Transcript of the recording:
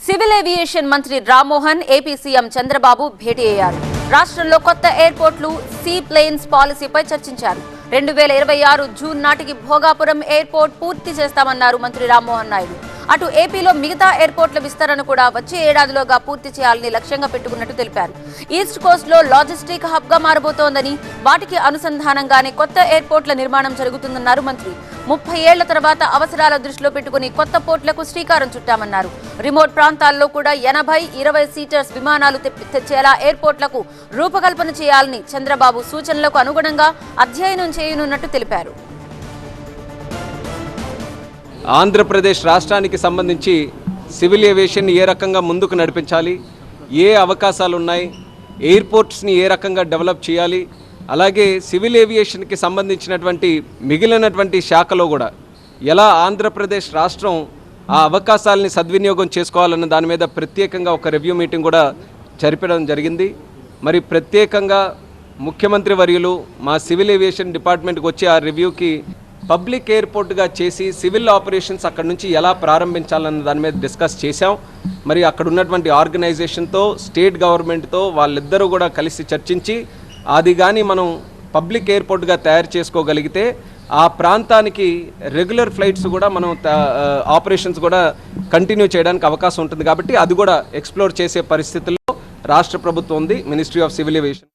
Civil aviation మంత్రి Rammohan AP CM Chandrababu భేటీ అయ్యారు. రాష్ట్రంలో కొత్త ఎయిర్పోర్ట్లు, సీ ప్లేన్స్ పాలసీపై చర్చించారు. 2026 జూన్ నాటికి భోగాపురం ఎయిర్పోర్ట్ పూర్తి చేస్తామన్నారు మంత్రి రామ్మోహన్ నాయుడు. అటు ఏపీలో మిగతా ఎయిర్పోర్ట్ల విస్తరణ కూడా వచ్చే ఏడాదిలోగా పూర్తి చేయాలని లక్ష్యంగా పెట్టుకున్నట్టు తెలిపారు. ఈస్ట్ కోస్ట్ లో లాజిస్టిక్ హబ్ గా మారబోతోందని, వాటికి అనుసంధానంగానే కొత్త ఎయిర్పోర్ట్ల నిర్మాణం జరుగుతుందన్నారు మంత్రి. 30 ఏళ్ల తర్వాత అవసరాల దృష్టిలో పెట్టుకుని కొత్త పోర్ట్లకు శ్రీకారం చుట్టామన్నారు. రిమోట్ ప్రాంతాల్లో కూడా 80-20 సీటర్స్ విమానాలు తెచ్చేలా ఎయిర్పోర్ట్లకు రూపకల్పన చేయాలని చంద్రబాబు సూచనలకు అనుగుణంగా అధ్యయనం చేయనున్నట్టు తెలిపారు. ఆంధ్రప్రదేశ్ రాష్ట్రానికి సంబంధించి సివిల్ ఏవియేషన్ ఏ రకంగా ముందుకు నడిపించాలి, ఏ అవకాశాలు ఉన్నాయి, ఎయిర్పోర్ట్స్ని ఏ రకంగా డెవలప్ చేయాలి, అలాగే సివిల్ ఏవియేషన్కి సంబంధించినటువంటి మిగిలినటువంటి శాఖలో కూడా ఎలా ఆంధ్రప్రదేశ్ రాష్ట్రం ఆ అవకాశాలని సద్వినియోగం చేసుకోవాలన్న దాని మీద ప్రత్యేకంగా ఒక రివ్యూ మీటింగ్ కూడా జరిపడం జరిగింది. మరి ప్రత్యేకంగా ముఖ్యమంత్రి వర్యులు మా సివిల్ ఏవియేషన్ డిపార్ట్మెంట్కి వచ్చి ఆ రివ్యూకి పబ్లిక్ ఎయిర్పోర్ట్గా చేసి సివిల్ ఆపరేషన్స్ అక్కడ నుంచి ఎలా ప్రారంభించాలన్న దాని మీద డిస్కస్ చేశాం. మరి అక్కడ ఉన్నటువంటి ఆర్గనైజేషన్తో, స్టేట్ గవర్నమెంట్తో వాళ్ళిద్దరూ కూడా కలిసి చర్చించి అది కానీ మనం పబ్లిక్ ఎయిర్పోర్ట్గా తయారు చేసుకోగలిగితే ఆ ప్రాంతానికి రెగ్యులర్ ఫ్లైట్స్ కూడా మనం ఆపరేషన్స్ కూడా కంటిన్యూ చేయడానికి అవకాశం ఉంటుంది. కాబట్టి అది కూడా ఎక్స్ప్లోర్ చేసే పరిస్థితుల్లో రాష్ట్ర ప్రభుత్వం ఉంది, మినిస్ట్రీ ఆఫ్ సివిల్ ఏవియేషన్.